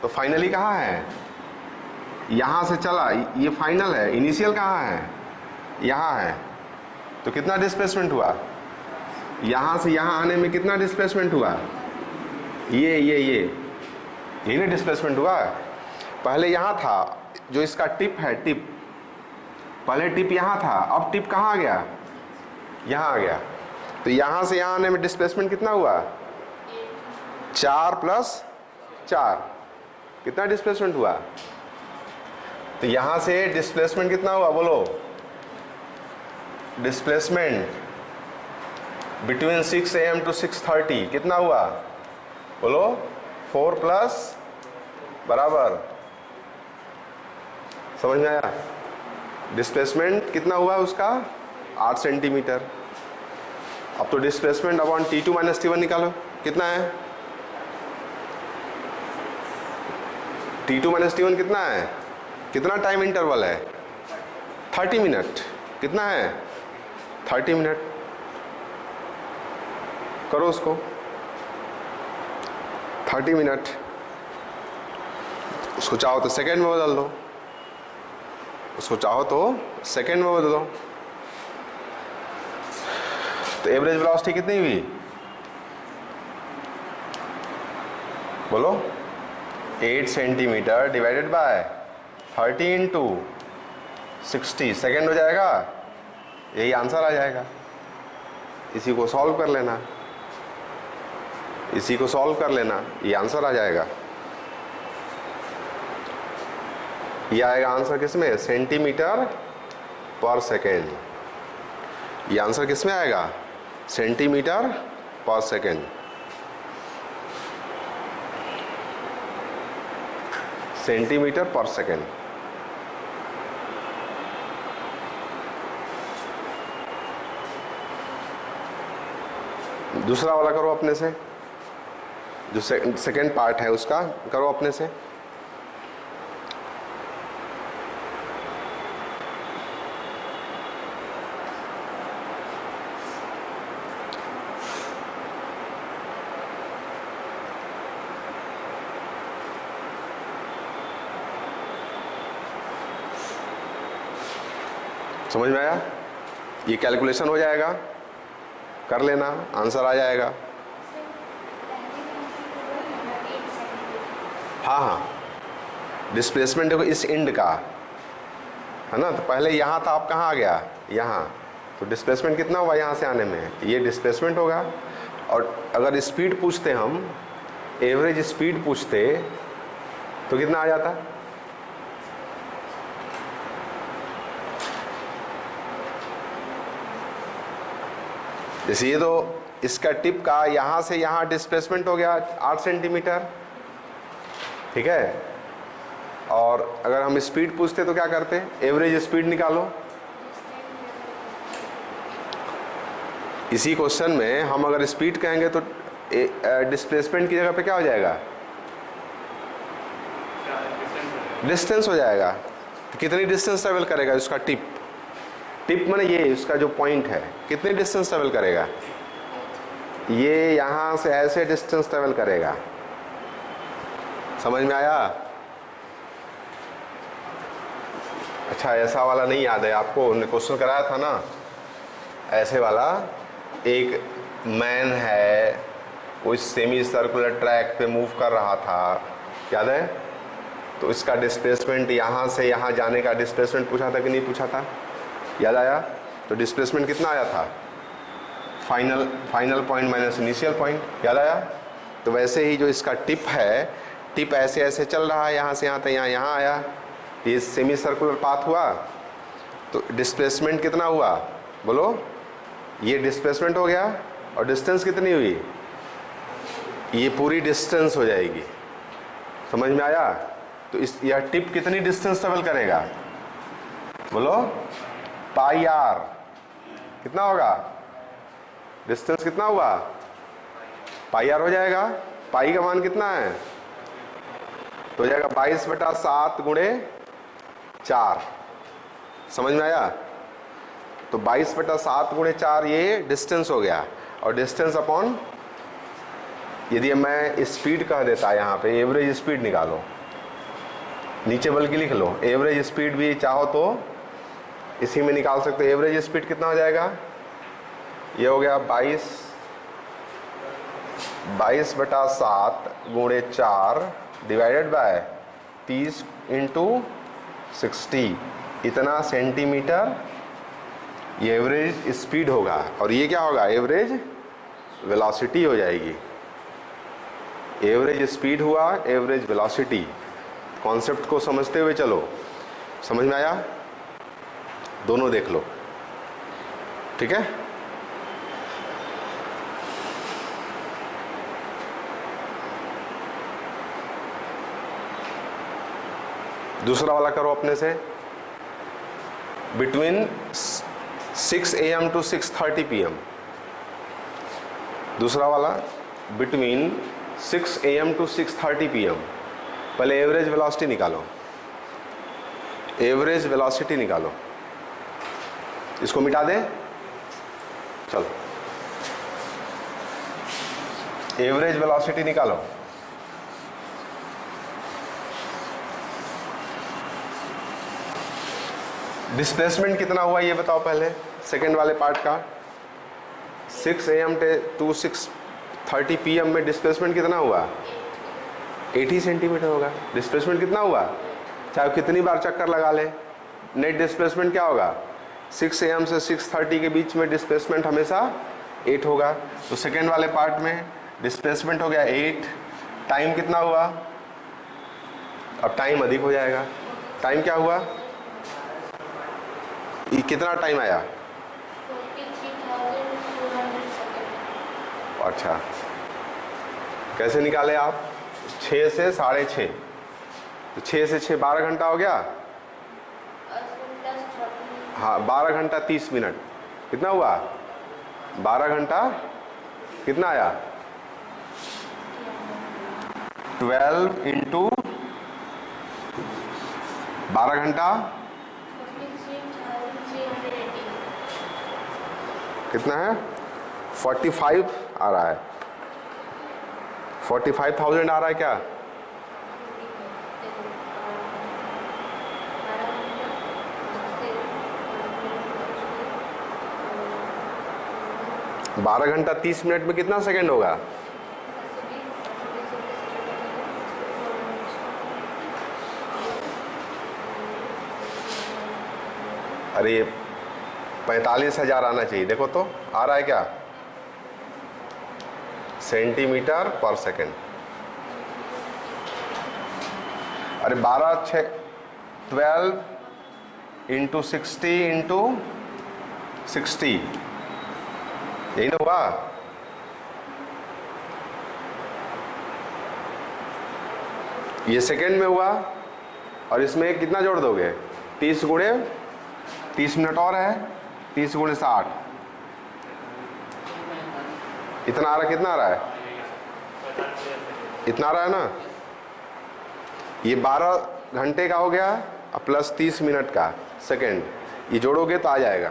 तो फाइनली कहाँ है? यहाँ से चला, ये फाइनल है। इनिशियल कहाँ है? यहाँ है। तो कितना डिस्प्लेसमेंट हुआ? यहाँ से यहाँ आने में कितना डिस्प्लेसमेंट हुआ? ये यही ना डिस्प्लेसमेंट हुआ। पहले यहाँ था, जो इसका टिप है, टिप पहले टिप यहाँ था, अब टिप कहाँ आ गया? यहाँ आ गया। तो यहाँ से यहाँ आने में डिस्प्लेसमेंट कितना हुआ? 4 + 4, कितना डिस्प्लेसमेंट हुआ? तो यहाँ से डिस्प्लेसमेंट कितना हुआ बोलो? डिस्प्लेसमेंट बिटवीन 6 AM to 6:30 कितना हुआ बोलो? 4 + बराबर, समझ में आया? डिस्प्लेसमेंट कितना हुआ उसका? 8 सेंटीमीटर। अब तो डिस्प्लेसमेंट अपॉन T2 - T1 निकालो, कितना है? T2 - T1 कितना है? कितना टाइम इंटरवल है? 30 मिनट। कितना है? 30 मिनट। करो उसको, 30 मिनट। उसको चाहो तो सेकेंड में बदल दो, उसको चाहो तो सेकेंड में बदल दो। तो एवरेज वेलोसिटी कितनी हुई बोलो? 8 सेंटीमीटर डिवाइडेड बाय 30 × 60 सेकेंड हो जाएगा। यही आंसर आ जाएगा। इसी को सॉल्व कर लेना, इसी को सॉल्व कर लेना, ये आंसर आ जाएगा। ये आएगा आंसर किसमें? सेंटीमीटर पर सेकेंड। ये आंसर किसमें आएगा? सेंटीमीटर पर सेकेंड। सेंटीमीटर पर सेकेंड। दूसरा वाला करो अपने से, जो सेकेंड पार्ट है उसका करो अपने से। समझ में आया? ये कैलकुलेशन हो जाएगा, कर लेना, आंसर आ जाएगा। हाँ, डिस्प्लेसमेंट देखो इस एंड का है ना। तो पहले यहाँ था, अब कहाँ आ गया? यहाँ। तो डिस्प्लेसमेंट कितना हुआ यहाँ से आने में? ये डिस्प्लेसमेंट होगा। और अगर स्पीड पूछते हम, एवरेज स्पीड पूछते, तो कितना आ जाता? जैसे ये तो इसका टिप का यहाँ से यहाँ डिस्प्लेसमेंट हो गया 8 सेंटीमीटर, ठीक है। और अगर हम स्पीड पूछते तो क्या करते? एवरेज स्पीड निकालो। इसी क्वेश्चन में हम अगर स्पीड कहेंगे तो डिस्प्लेसमेंट की जगह पे क्या हो जाएगा? डिस्टेंस हो जाएगा। तो कितनी डिस्टेंस ट्रेवल करेगा उसका टिप? टिप माने ये उसका जो पॉइंट है, कितनी डिस्टेंस ट्रेवल करेगा? ये यहाँ से ऐसे डिस्टेंस ट्रेवल करेगा। समझ में आया? अच्छा, ऐसा वाला नहीं याद है आपको? उन्होंने क्वेश्चन कराया था ना, ऐसे वाला। एक मैन है, वो सेमी सर्कुलर ट्रैक पे मूव कर रहा था, याद है? तो इसका डिस्प्लेसमेंट यहाँ से यहाँ जाने का डिस्प्लेसमेंट पूछा था कि नहीं पूछा था? याद आया? तो डिस्प्लेसमेंट कितना आया था? Final point minus initial point, याद आया? तो वैसे ही जो इसका टिप है, टिप ऐसे ऐसे चल रहा है, यहाँ से यहाँ तक, यहाँ आया, ये सेमी सर्कुलर पाथ हुआ। तो डिस्प्लेसमेंट कितना हुआ बोलो? ये डिस्प्लेसमेंट हो गया। और डिस्टेंस कितनी हुई? ये पूरी डिस्टेंस हो जाएगी। समझ में आया? तो इस यह टिप कितनी डिस्टेंस ट्रेवल करेगा बोलो? πr कितना होगा? डिस्टेंस कितना हुआ? πr हो जाएगा। पाई का मान कितना है? तो हो जाएगा 22/7 × 4। समझ में आया? तो 22/7 × 4 ये डिस्टेंस हो गया। और डिस्टेंस अपॉन, यदि मैं स्पीड कह देता यहाँ पे, एवरेज स्पीड निकालो, नीचे बल्कि लिख लो, एवरेज स्पीड भी चाहो तो इसी में निकाल सकते हो। एवरेज स्पीड कितना हो जाएगा, ये हो गया 22/7 गुणे 4 डिवाइडेड बाय 30 इंटू 60, इतना सेंटीमीटर ये एवरेज स्पीड होगा। और ये क्या होगा, एवरेज वेलोसिटी हो जाएगी। एवरेज स्पीड हुआ, एवरेज वेलोसिटी। कॉन्सेप्ट को समझते हुए चलो, समझ में आया? दोनों देख लो, ठीक है। दूसरा वाला करो अपने से, बिटवीन 6 AM टू 6:30 PM। दूसरा वाला बिटवीन 6 AM टू 6:30 PM। पहले एवरेज वेलोसिटी निकालो, एवरेज वेलोसिटी निकालो। इसको मिटा दें, चलो एवरेज वेलोसिटी निकालो। डिस्प्लेसमेंट कितना हुआ ये बताओ पहले, सेकंड वाले पार्ट का। 6 AM टू 6:30 PM में डिस्प्लेसमेंट कितना हुआ, 80 सेंटीमीटर होगा। डिस्प्लेसमेंट कितना हुआ, चाहे कितनी बार चक्कर लगा ले, नेट डिस्प्लेसमेंट क्या होगा, 6 AM से 6:30 के बीच में डिस्प्लेसमेंट हमेशा 8 होगा। तो सेकेंड वाले पार्ट में डिस्प्लेसमेंट हो गया 8, टाइम कितना हुआ, अब टाइम अधिक हो जाएगा। टाइम क्या हुआ, ये कितना टाइम आया, 43,400 अच्छा, कैसे निकाले आप, 6 से 6:30, तो 6 से 6 12 घंटा हो गया। हाँ 12 घंटा 30 मिनट, कितना हुआ, 12 घंटा कितना आया, 12 इंटू 12 घंटा कितना है, 45 आ रहा है, 45,000 आ रहा है क्या, बारह घंटा 30 मिनट में कितना सेकंड होगा, अरे 45,000 आना चाहिए, देखो तो आ रहा है क्या, सेंटीमीटर पर सेकंड। अरे 12 इंटू 60 इंटू 60, यही ना हुआ। ये सेकंड में हुआ, और इसमें कितना जोड़ दोगे, 30 गुणे 30 मिनट और है, 30 गुणे 60, इतना आ रहा, कितना आ रहा है, इतना आ रहा है ना। ये 12 घंटे का हो गया और प्लस 30 मिनट का सेकंड, ये जोड़ोगे तो आ जाएगा।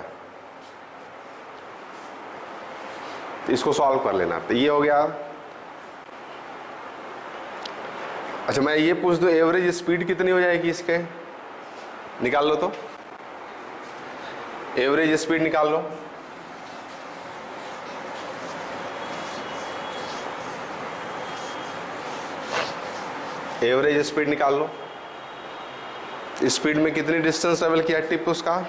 तो इसको सॉल्व कर लेना, तो ये हो गया। अच्छा मैं ये पूछ दूं, एवरेज स्पीड कितनी हो जाएगी इसके, निकाल लो तो, एवरेज स्पीड निकाल लो। एवरेज स्पीड निकाल लो, स्पीड में कितनी डिस्टेंस ट्रेवल किया टिप उसका,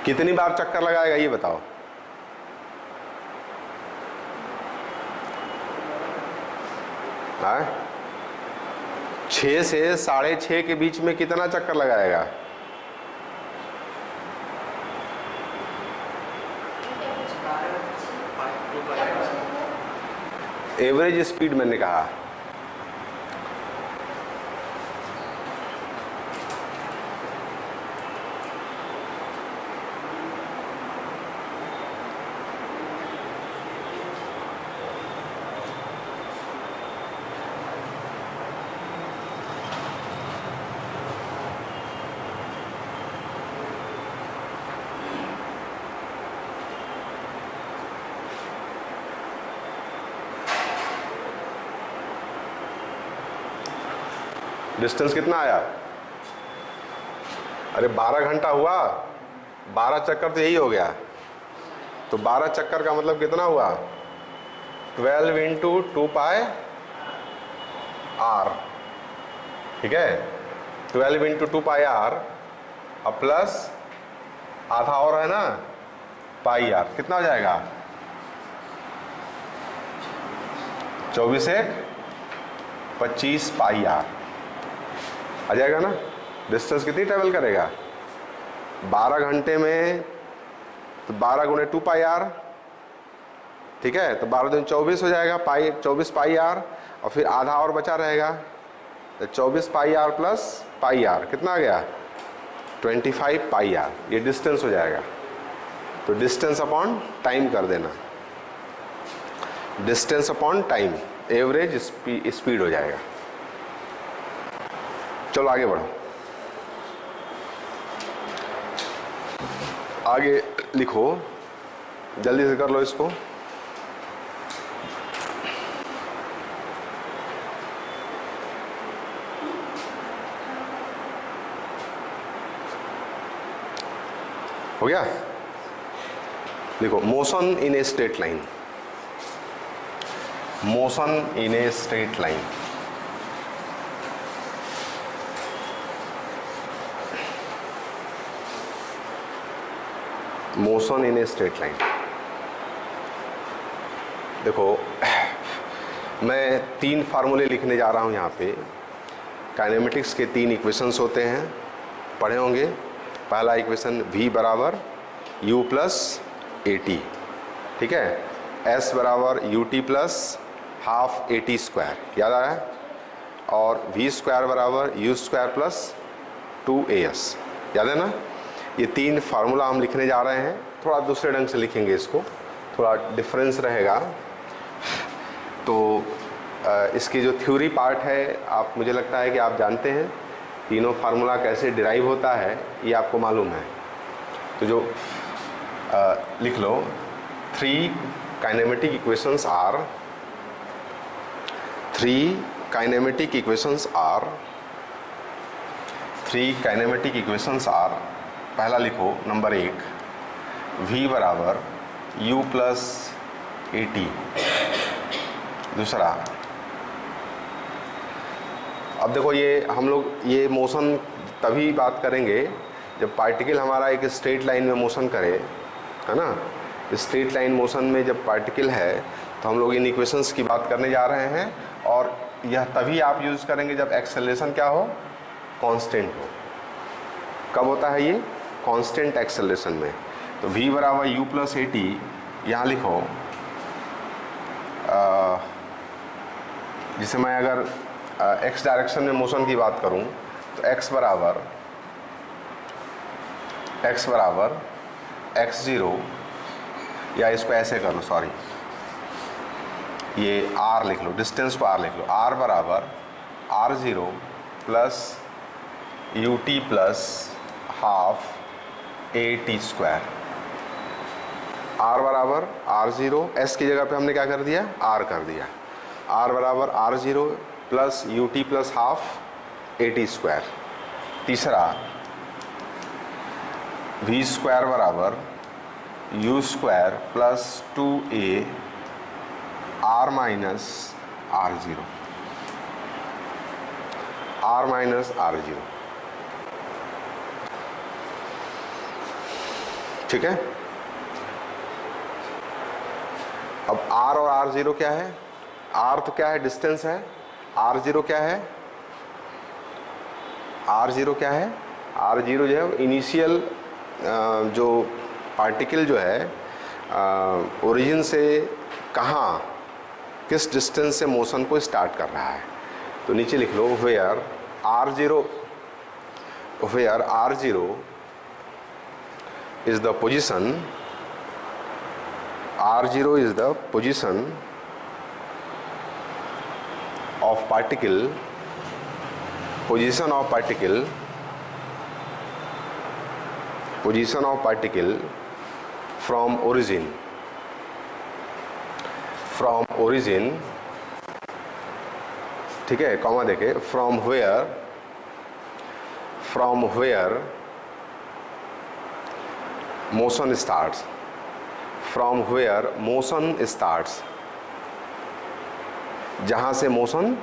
कितनी बार चक्कर लगाएगा ये बताओ, हाँ 6 से 6:30 के बीच में कितना चक्कर लगाएगा, एवरेज स्पीड मैंने कहा, डिस्टेंस कितना आया? अरे 12 घंटा हुआ, 12 चक्कर तो यही हो गया। तो 12 चक्कर का मतलब कितना हुआ? 12 इंटू 2 पाई आर। ठीक है, 12 इंटू 2 पाई आर अब प्लस आधा और है ना पाई आर, कितना हो जाएगा? 24 एक 25 पाई आर आ जाएगा ना। डिस्टेंस कितनी ट्रेवल करेगा? 12 घंटे में तो 12 गुणे 2 पाई आर। ठीक है, तो 12 दिन 24 हो जाएगा, पाई 24 पाई आर, और फिर आधा और बचा रहेगा, तो 24 पाई आर प्लस पाई आर कितना आ गया? 25 पाई आर। ये डिस्टेंस हो जाएगा। तो डिस्टेंस अपॉन टाइम कर देना, distance upon time, average speed हो जाएगा। चलो आगे बढ़ो, आगे लिखो, जल्दी से कर लो इसको। हो गया? देखो, motion in a straight line, motion in a straight line. Motion in a straight line. देखो, मैं 3 फार्मूले लिखने जा रहा हूँ यहाँ पे। काइनेमेटिक्स के 3 इक्वेशंस होते हैं, पढ़े होंगे। पहला इक्वेशन v बराबर u प्लस ए टी, ठीक है, s बराबर U T plus half A T square, याद आया? और v स्क्वायर बराबर u स्क्वायर प्लस 2as, याद है ना? ये 3 फार्मूला हम लिखने जा रहे हैं। थोड़ा दूसरे ढंग से लिखेंगे इसको, थोड़ा डिफरेंस रहेगा। तो इसकी जो थ्योरी पार्ट है, आप, मुझे लगता है कि आप जानते हैं तीनों फार्मूला कैसे डिराइव होता है, ये आपको मालूम है। तो जो लिख लो, 3 kinematic equations are, 3 kinematic equations are, 3 kinematic equations are. पहला लिखो, नंबर 1, v बराबर u प्लस ए टी। दूसरा, अब देखो, ये हम लोग ये मोशन तभी बात करेंगे जब पार्टिकल हमारा एक स्ट्रेट लाइन में मोशन करे, है ना? स्ट्रेट लाइन मोशन में जब पार्टिकल है तो हम लोग इन इक्वेशंस की बात करने जा रहे हैं। और यह तभी आप यूज़ करेंगे जब एक्सेलरेशन क्या हो? कांस्टेंट हो। कब होता है ये? कांस्टेंट एक्सेलरेशन में। तो v बराबर u प्लस ए टी, यहाँ लिखो, जिसे मैं अगर x डायरेक्शन में मोशन की बात करूं तो x बराबर x0, या इसको ऐसे कर लो, सॉरी, ये r लिख लो, डिस्टेंस को r लिख लो। r बराबर r0 plus U T plus half A T square. r बराबर r0, s की जगह पे हमने क्या कर दिया? r कर दिया। r बराबर r0 plus U T plus half A T square. तीसरा, v स्क्वायर बराबर u square plus 2a r minus r0, r minus r0। ठीक है? अब r और r0 क्या है? r तो क्या है? डिस्टेंस है। r0 क्या है? r0 क्या है? r0 जो है इनिशियल जो पार्टिकल जो है ओरिजिन से कहाँ, किस डिस्टेंस से मोशन को स्टार्ट कर रहा है। तो नीचे लिख लो, where r0 is the position, r0 is the position of particle, position of particle from origin, ठीक है, कॉमा देके, from where from where motion starts, from where motion starts, जहाँ से मोशन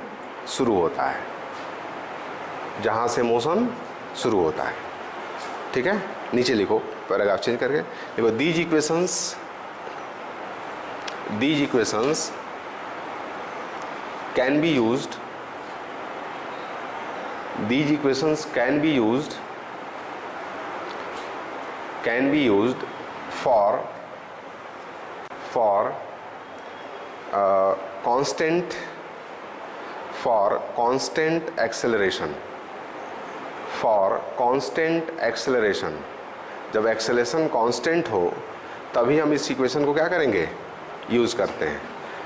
शुरू होता है, जहाँ से मोशन शुरू होता है। ठीक है, नीचे लिखो पैराग्राफ चेंज करके देखो, these equations can be used, these equations can be used for constant acceleration, for constant acceleration। जब एक्सेलरेशन कांस्टेंट हो तभी हम इस इक्वेशन को क्या करेंगे, यूज़ करते हैं।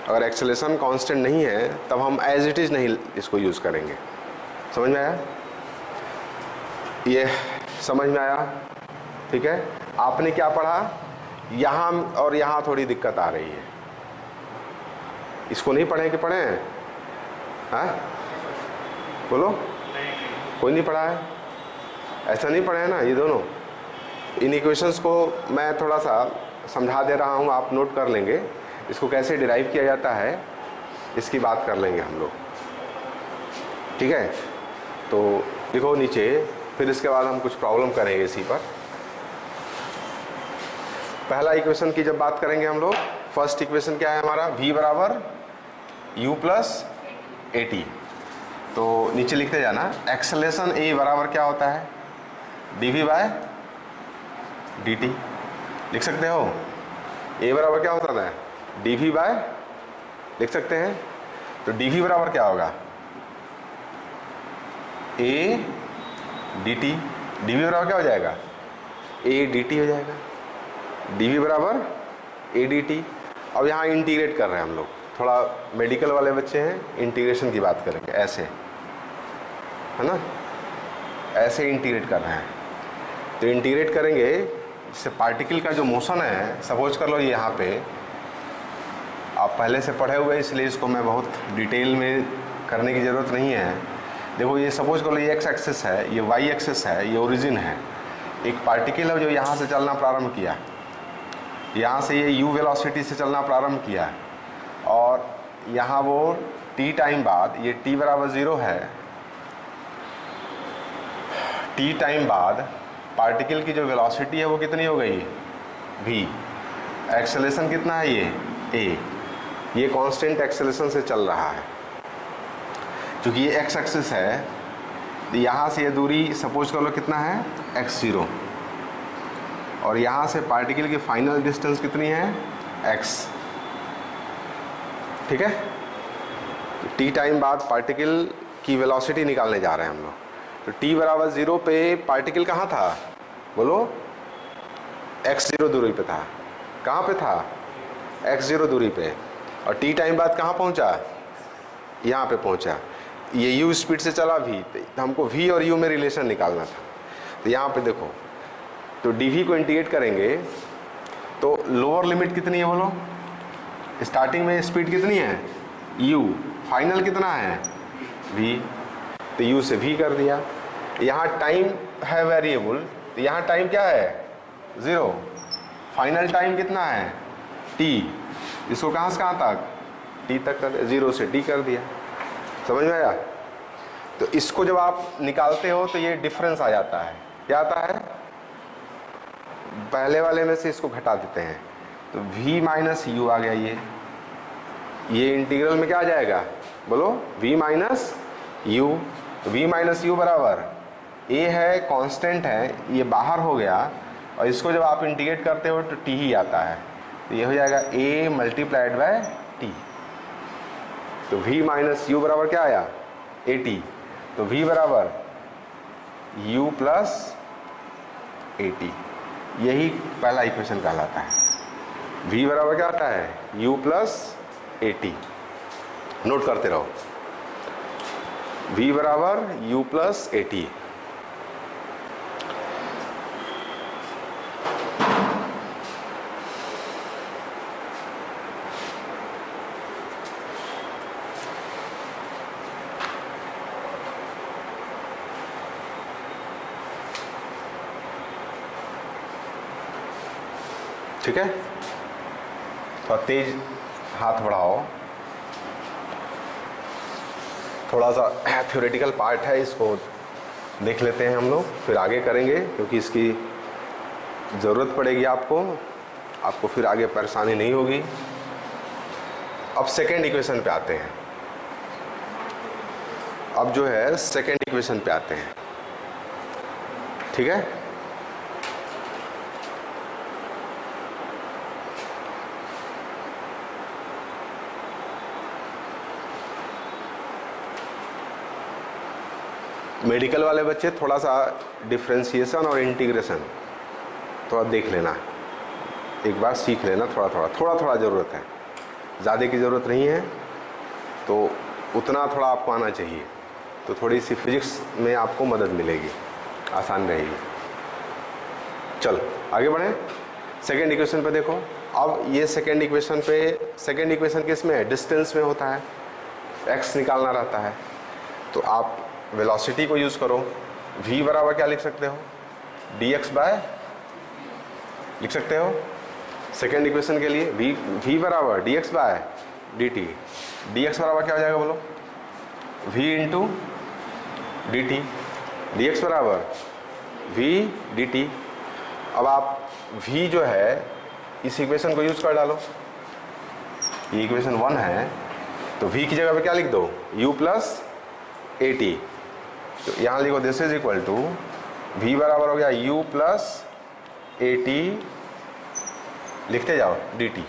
अगर एक्सेलरेशन कांस्टेंट नहीं है तब हम एज इट इज़ नहीं इसको यूज़ करेंगे। समझ में आया? ये समझ में आया? ठीक है, आपने क्या पढ़ा, यहाँ और यहाँ थोड़ी दिक्कत आ रही है। इसको नहीं पढ़े कि पढ़े हैं? हाँ बोलो, कोई नहीं पढ़ा है? ऐसा नहीं पढ़े हैं ना ये दोनों? इन इक्वेशंस को मैं थोड़ा सा समझा दे रहा हूँ, आप नोट कर लेंगे। इसको कैसे डिराइव किया जाता है इसकी बात कर लेंगे हम लोग। ठीक है, तो लिखो नीचे, फिर इसके बाद हम कुछ प्रॉब्लम करेंगे इसी पर। पहला इक्वेशन की जब बात करेंगे हम लोग, फर्स्ट इक्वेशन क्या है हमारा, v बराबर u प्लस ए टी। तो नीचे लिखते जाना, एक्सेलरेशन a बराबर क्या होता है, dv बाय dt। लिख सकते हो, a बराबर क्या होता है, dv बाय, लिख सकते हैं। तो dv बराबर क्या होगा, a dt, dv बराबर क्या हो जाएगा, a dt हो जाएगा, dv बराबर a dt। अब यहाँ इंटीग्रेट कर रहे हैं हम लोग, थोड़ा मेडिकल वाले बच्चे हैं, इंटीग्रेशन की बात करेंगे, ऐसे है ना, ऐसे इंटीग्रेट कर रहे हैं। तो इंटीग्रेट करेंगे, इससे पार्टिकल का जो मोशन है, सपोज कर लो ये यहाँ पे, आप पहले से पढ़े हुए इसलिए इसको मैं बहुत डिटेल में करने की ज़रूरत नहीं है। देखो ये सपोज करो ये एक्स एक्सिस है, ये वाई एक्सिस है, ये ओरिजिन है। एक पार्टिकल है जो यहाँ से चलना प्रारंभ किया, यहाँ से ये u वेलोसिटी से चलना प्रारंभ किया, और यहाँ वो t टाइम बाद, ये t बराबर 0 है, t टाइम बाद पार्टिकल की जो वेलोसिटी है वो कितनी हो गई, v। एक्सेलरेशन कितना है ये, a। ये कांस्टेंट एक्सेलरेशन से चल रहा है, क्योंकि ये x एक्सिस है। तो यहाँ से ये दूरी सपोज कर लो कितना है, x0, और यहाँ से पार्टिकल की फाइनल डिस्टेंस कितनी है, x। ठीक है, तो t टाइम बाद पार्टिकल की वेलोसिटी निकालने जा रहे हैं हम लोग। तो t बराबर 0 पे पार्टिकल कहाँ था, बोलो, x0 दूरी पे था। कहाँ पे था, x0 दूरी पे, और t टाइम बाद कहाँ पहुँचा, यहाँ पे पहुँचा। ये u स्पीड से चला v, तो हमको v और u में रिलेशन निकालना था। तो यहाँ पे देखो, तो dv को इंटीग्रेट करेंगे तो लोअर लिमिट कितनी है बोलो, स्टार्टिंग में स्पीड कितनी है u, फाइनल कितना है v, तो u से v कर दिया। यहाँ टाइम है वेरिएबल, तो यहाँ टाइम क्या है 0, फाइनल टाइम कितना है t, इसको कहाँ से कहाँ तक, t तक कर, 0 से t कर दिया। समझ में आया? तो इसको जब आप निकालते हो तो ये डिफरेंस आ जाता है, क्या आता है, पहले वाले में से इसको घटा देते हैं, तो v माइनस यू आ गया। ये इंटीग्रल में क्या आ जाएगा, बोलो, v minus you. v minus you बराबर a है, कांस्टेंट है, ये बाहर हो गया, और इसको जब आप इंटीग्रेट करते हो तो t ही आता है, तो ये हो जाएगा a मल्टीप्लाइड बाय t। तो v माइनस यू बराबर क्या आया, at। तो v बराबर u प्लस at, यही पहला इक्वेशन कहलाता है। v बराबर क्या आता है, u प्लस at। नोट करते रहो, v बराबर u प्लस at। ठीक है, थोड़ा तेज हाथ बढ़ाओ। थोड़ा सा थ्योरेटिकल पार्ट है, इसको देख लेते हैं हम लोग, फिर आगे करेंगे, क्योंकि इसकी ज़रूरत पड़ेगी आपको फिर आगे परेशानी नहीं होगी। अब सेकेंड इक्वेशन पे आते हैं। अब जो है सेकेंड इक्वेशन पे आते हैं, ठीक है। मेडिकल वाले बच्चे थोड़ा सा डिफ्रेंशिएशन और इंटीग्रेशन थोड़ा देख लेना, एक बार सीख लेना, थोड़ा ज़रूरत है, ज़्यादा की ज़रूरत नहीं है, तो उतना थोड़ा आपको आना चाहिए, तो थोड़ी सी फिजिक्स में आपको मदद मिलेगी, आसान रहेगी। चलो आगे बढ़ें। सेकेंड इक्वेशन पे देखो। अब ये सेकेंड इक्वेशन किस में है? डिस्टेंस में होता है, x निकालना रहता है, तो आप वेलोसिटी को यूज़ करो। v बराबर क्या लिख सकते हो? dx बाय लिख सकते हो सेकेंड इक्वेशन के लिए। v बराबर dx बाय dt। dx बराबर क्या हो जाएगा बोलो? v into dt। dx बराबर v dt। अब आप v जो है इस इक्वेशन को यूज़ कर डालो, ये इक्वेशन 1 है, तो v की जगह पे क्या लिख दो? u plus a t. तो यहाँ लिखो this is equal to v बराबर हो गया u प्लस ए टी, लिखते जाओ dt।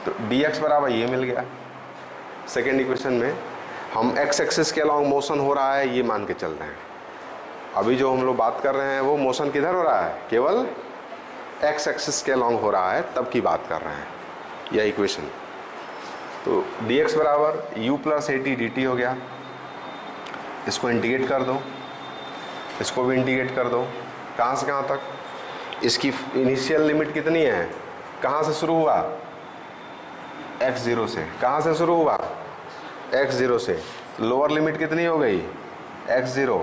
तो dx बराबर ये मिल गया। सेकेंड इक्वेशन में हम x एक्सिस के अलॉन्ग मोशन हो रहा है ये मान के चल रहे हैं। अभी जो हम लोग बात कर रहे हैं वो मोशन किधर हो रहा है? केवल x एक्सिस के अलॉन्ग हो रहा है, तब की बात कर रहे हैं, यह इक्वेशन। तो dx बराबर u plus a T D T हो गया। इसको इंटीग्रेट कर दो, इसको भी इंटीग्रेट कर दो। कहाँ से कहाँ तक? इसकी इनिशियल लिमिट कितनी है? कहाँ से शुरू हुआ? x0 से। कहाँ से शुरू हुआ? x0 से। लोअर लिमिट कितनी हो गई? x0।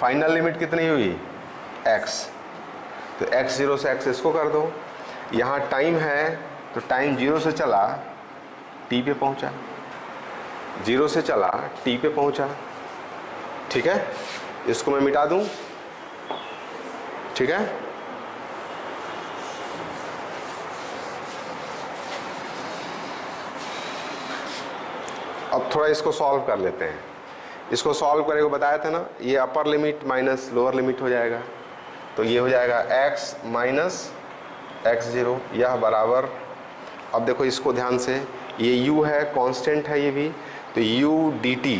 फाइनल लिमिट कितनी हुई? x। तो x0 से x इसको कर दो। यहाँ टाइम है, तो टाइम 0 से चला t पे पहुँचा, 0 से चला t पे पहुँचा, ठीक है। इसको मैं मिटा दूं, ठीक है। अब थोड़ा इसको सॉल्व कर लेते हैं। इसको सॉल्व करने को बताया था ना, ये upper limit minus lower limit हो जाएगा, तो ये हो जाएगा x माइनस x0, यह बराबर। अब देखो इसको ध्यान से, ये u है, कांस्टेंट है ये भी, तो u dt,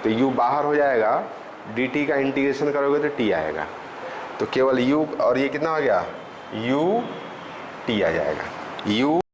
तो u बाहर हो जाएगा, dt का इंटीग्रेशन करोगे तो t आएगा, तो केवल u, और ये कितना आ गया? u t आ जाएगा। u